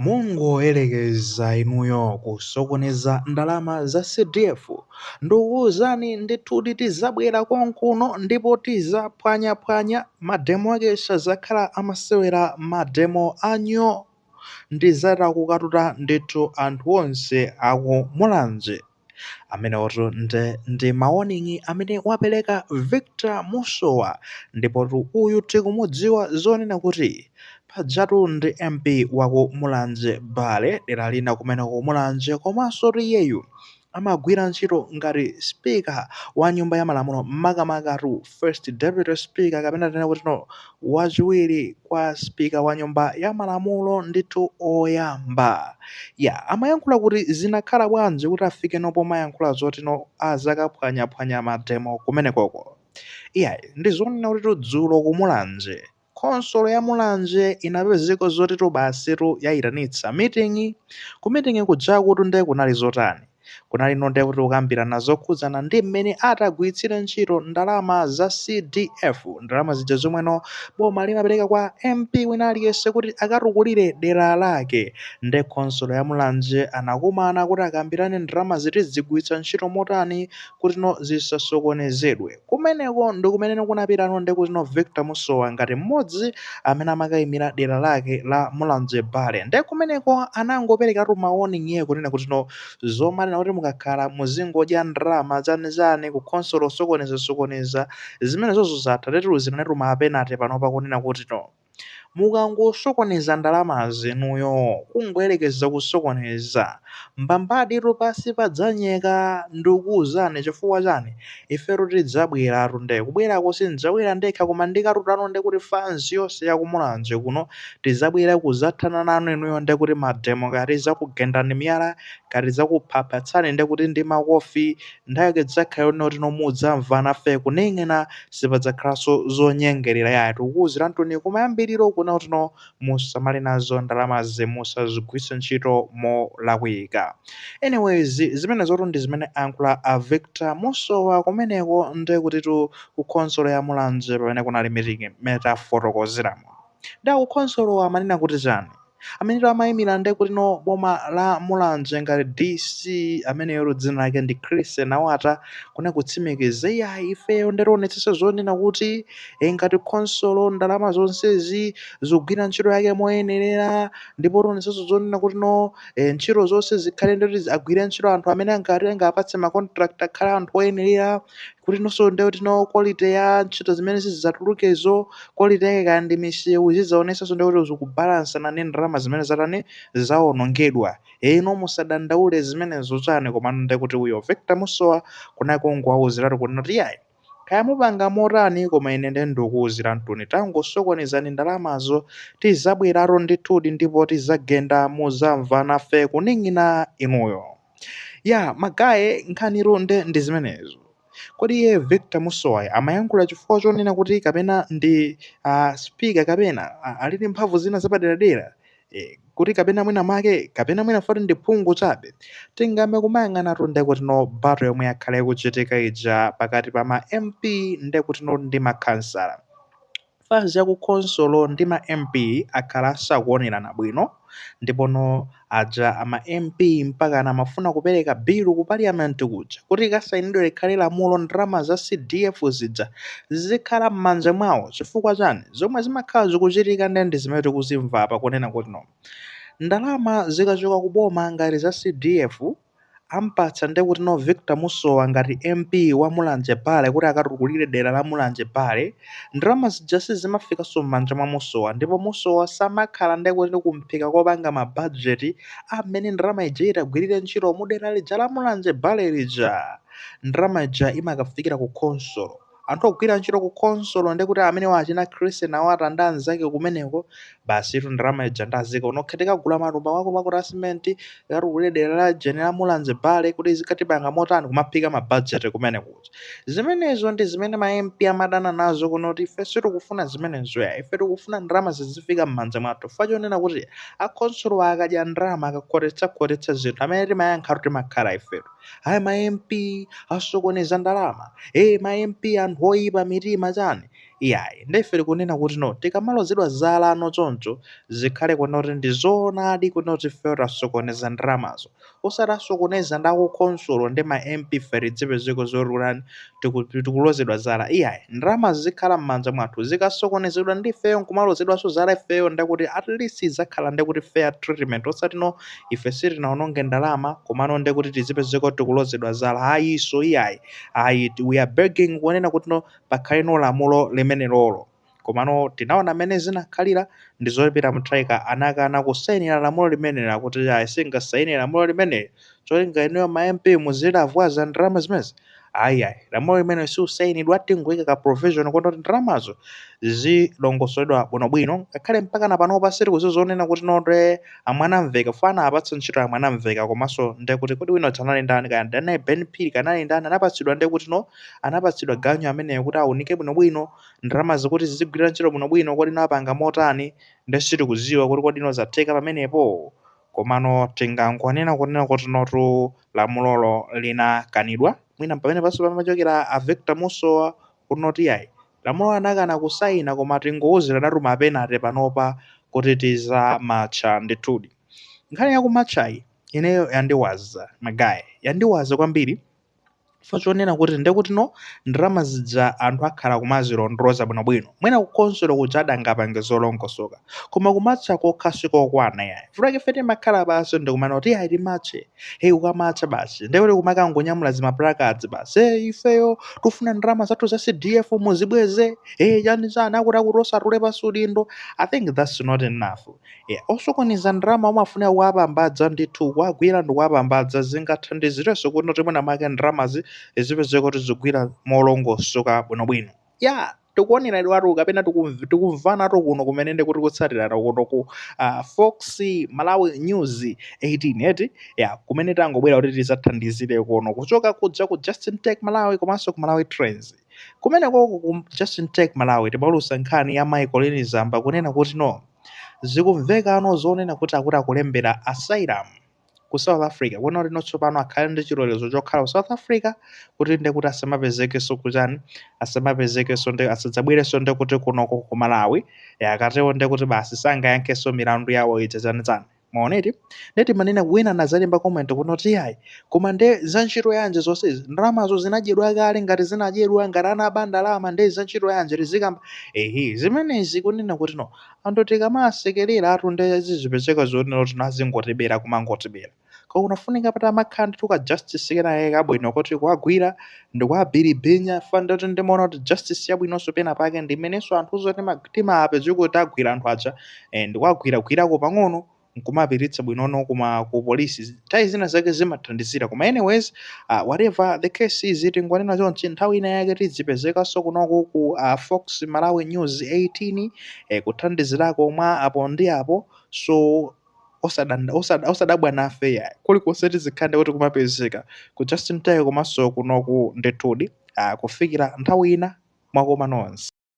mungoyerekeza inuyo kusokoneza ndalama za CDF ndikuwuzani ndithu tizabwera konkuno ndipo tizaphwanyaphwanya mademo ake sazakhala amasewera mademo anyo ndizatha kukatuta ndithu anthu onse aku Mulanje amenewotu ndi mawoningi amene wapereka Victor Musowa ndipotu uyu tikumudziwa zonena kuti pajatu ndi MP waku Mulanje Bale dera lina kumeneko Mulanje komanso iyeyu amagwira ntchito ngati speaker wa nyumba ya malamulo makamaka-tu first deputy speaker kapena tinene kuti wachiwiri kwa speaker wa nyumba ya malamulo ndithu oyamba amayankhula kuti zinakhala bwanji kuti afike pomayankhula zoti azakaphwanyaphwanya mademo kumenekoko ndi zonena kuti dzulo ku Mulanje khonsolo ya Mulanje inapezeka zoti basitu yayitanitsa meeting ku meeting kuja kuti nde kunali zotani kunali nonde kuti ukambirana zokhudzana ndi mmene atagwiritsire ntchito ndalama za CDF ndalama zija zomweno boma limapereka kwa MP wina aliyense kuti akatukulire dera lake nde khonsolo ya Mulanje anakumana kuti akambirane ndalama ziti zigwiritsa ntchito motani kuti zisasokonezedwe kumeneko ndi kumene kunapita nonde kuti Victor Musowa ngati mmodzi amene amakayimira dera lake la Mulanje Bale nde kumeneko anangoperekatu mawoningi iye kunena kuti zomanena kuti mukakhala muzingodya ndalama zanizani ku khonsolo sokoneza zimene zozo zatha zinanetu mapenate panopa kunena kuti mukangosokoneza ndalama zenuyo kungoyerekeza kusokoneza mbambaditu pasi padzanyeka ndikuwuzani chifukwa chani ifetu tidzabweratu nde kubwerako sindidzabwera ndekha koma ndikatutano nde kuti fans yonse ya ku Mulanje kuno tidzabwera kudzathana nanu inuyo nde kuti mademo kati zakugendani miyala kati zakuphaphatsani nde kuti ndi makofi ndayake dzakhala noti mudzamvana fe kuneng'ena sipadzakhalanso zonyengerera yathu kuwuzirantuni kumayambiriro kuna kuti musamale nazo ndalama musazigwiritse ntchito molakwika. Anyways, zimene zoto ndi zimene ayankhula a Victor Musowa kumeneko nde kutitu ku khonsolo ya Mulanje pamene kunali meeting metafotokozeramo. Nda ku khonsolo amanena kuti chani amene amayimira nde kuti boma la Mulanje ngati DC ameneyo dzina lake ndi Chris Nawata kuna kutsimikiza ifeyo ndetionetsetsa zonena kuti ngati khonsolo ndalama zonsezi zigwira ntchito yake moyenerera ndipo tionetsetsa zonena kuti ntchito zonse zikhale ndoti agwire ntchito anthu amene angapatse macontract akhale anthu oyenerera kuti nonso nde kuti quality ya ntchito zimene zidzatulukezo quality yake kaya ndi misewu zidzaonetsanso nde kuti zikubalansana ndi ndalama zimene zatani zawonongedwa musadandaule zimenezo chani koma nde kuti uyo Victor Musowa kunako nguwawuziratu kuti kaya mupanga motani koma ine nde ndikuwuzirantuni tangosokonezani ndalamazo tizabweraro ndithudi ndipo tizagenda muzamvana fe kuneng'ina inuyo magaye nkhaniru ndi zimenezo. Kodi iye Victor Musowa amayankhula chifukwa chonena kuti kapena ndi speaker kapena ali ndi mphamvu zina zapaderadera kuti kapena mwina make kapena mwina foti ndi phungu chabe tingambe kumayang'anatu nde kuti battle yomwe yakhala ikuchitika ija pakati pa ma MP nde kuti ndi makhansala fazi ya ku khonsolo ndi ma MP akhala sakuonerana bwino ndipo aja ama MP mpaka amafuna kupereka bilu ku parliament kuja kuti kasayinidwe likhale lamulo ndalama za CDF zija zikhala m'manja mwawo chifukwa chani zomwe zimakhala zikuchitika ndi zimene tikuzimva apa kunena kuti ndalama zikachoka kuboma ngati za CDF ampatsa nde kuti Victor Musowa ngati MP wa Mulanje Bale kuti akatukulire dera la Mulanje Bale ndalama zija sizimafikanso m'manja mwa Musowa ndipo Musowa samakhala nde kuti kumphika kopanga mabudget amene ndalama ija itagwirire ntchito mu dera lija la Mulanje Bale lija ndalama ija imakafikira ku khonsolo anthu ogwira ntchito ku khonsolo nde kuti amene wachina Chris Nawata ndi anzake kumeneko basitu ndalama ija ndazika unokhetika kugula matumba wako cement katukulire dera la General Mulanje Bale kuti zikatipanga motani kumaphika mabudget kumeneko zimenezo ndi zimene ma MP amadana nazo kunoti ife sitikufuna zimenezo ife tikufuna ndalama zizifika m'manja mwathu chifukwa chonena kuti akhonsolo akadya ndalama akakhotetsa zinthu amene timayankha timakhala ifetu ma MP asokoneza ndalama ma MP anthu oyipa mitima chani iyayi ndefe tikunena kuti no tikamalozedwa zala choncho zikhale kuti ndi zoonadi kuti ifeyo tasokoneza ndalamazo osatasokoneza ndi akukhonsolo ndi ma MP fere dzipezeko zokulani tikulozedwa zala iyayi ndalama zikhala m'manja mwathu zikasokonezedwa ndi ifeyo nkumalozedwanso zala ifeyo ndakuti at least idzakhala ndikuti fair treatment osati no ife sitinawononge ndalama komano ndikuti tizipezeko tikulozedwa zala ayiso iyayi ayi we are begging kunena kuti no pakhale no lamulo limenelolo komano tinaona amene zinakhalira ndi zopita muthaika anakana kusayinira lamulo limeneli kuti ayi singasayinire lamulo limeneli cholinga inuyo ma MP muzilavwaza ndalama zimezi ayiayi lamulo limene siusayinidwa tingoyika ka provision kuti ndalamazo zilongosoledwa bwinobwino ngakhale mpaka napanopa sitikuzizoonena kuti note amwanamveka fana apatsa ntchito amwanamveka komanso ndekuti kodi wina chanali ndani kaya ndanayi Ben Phiri kanali ndani anapatsidwa ndekuti no anapatsidwa ganyo ameneyo kuti aunike bwinobwino ndalama zikuti zizigwira ntchito bwinobwino kodi napanga motani ndesitikuziwa kuti kodi no zatheka pamenepo komano tingangonena kunena kuti notu lamulolo linakanidwa mwina pamene panso pamachokera a Victor Musowa kunoti yayi lamulo anakana kusayina koma tingouzira datuma apenate panopa kuti tizamatcha ndithudi nkhani yakumatchayi ineyo yandiwaza magayi yandiwaza kwambiri chonena kuti ndekuti no ndalama zija anthu akhala kumazilondoloza bwinobwino mwina kukhonsolo kuja adangapange zolongosoka koma kumatcha kokha sikokwana yayi fulake fete makhala basi ndikumana kuti yayi timatche ukamatcha basi ndekuti kumakangonyamula zimaplakazi basi ifeyo tufuna ndalama zathu za CDF muzibweze chani chani akuti osatule pasi udindo I think that's not enough osokoniza ndalama umafuna kuwapambadza ndithu kuwagwira ndi kuwapambadza zingathandizirenso kuti noti mwina make ndalamazi zipezeko kuti zigwira molongosoka bwinobwino tikuonera idwatu kapena tikumvana kuno kumene kuti kutsatirana kuno ku Fox Malawi News 18 eti kumene tangobwera kuti tizathandizire kuno kuchoka kuja ku Justin Tech Malawi komanso ku Malawi Trends kumene koko ku Justin Tech Malawi timalusa nkhani ya Michael Nzamba kunena kuti no zikumveka zonena kuti akuti akulembera asylum ku South Africa kuona kuti notsopano akhale ndi chilolezo chokhala ku South Africa kuti ndekuti asamapezekenso kuchani asamapezekenso asadzabwerenso ndekuti kunoko ku Malawi akatewo ndekuti basi sangayankhenso milandu yawo ija chani maoneti ndeti manena wina nazalemba comment kunoti yayi koma nde za ntchito yanje zonsezi ndalamazo zinadyedwa kale ngati zinadyedwa ngati anaba ndalama nde za ntchito yanje tizikamba zimenezi kunena kuti no anthu tikamasekerera atu nde zizipezeka zonena kuti nazingotibera kumangotibera ko kunafunika pata amakhala tuka justice kenaye kabwino kuti kuwagwira ndi kuwabiribinya fanda kuti ndimaona kuti justice yabwinonso pena pake ndimenenso anthuzo timapeza kuti agwira anthu aja ndi kuwagwiragwirako pang'ono nkumapiritsa bwinono ku polisi nthawi zina zake zimathandizira koma anyways whatever the case is tingonena chonchi nthawi ina yake tizipezekaso kunoko ku Fox Malawi News 18 kuthandizirako mwa apo ndi apo so osadabwa nafe yayi kulikonse tizikhale kuti kumapezeka ku Justin Tech komanso kunoku ndithudi kufikira nthawi ina mwakoma nonse.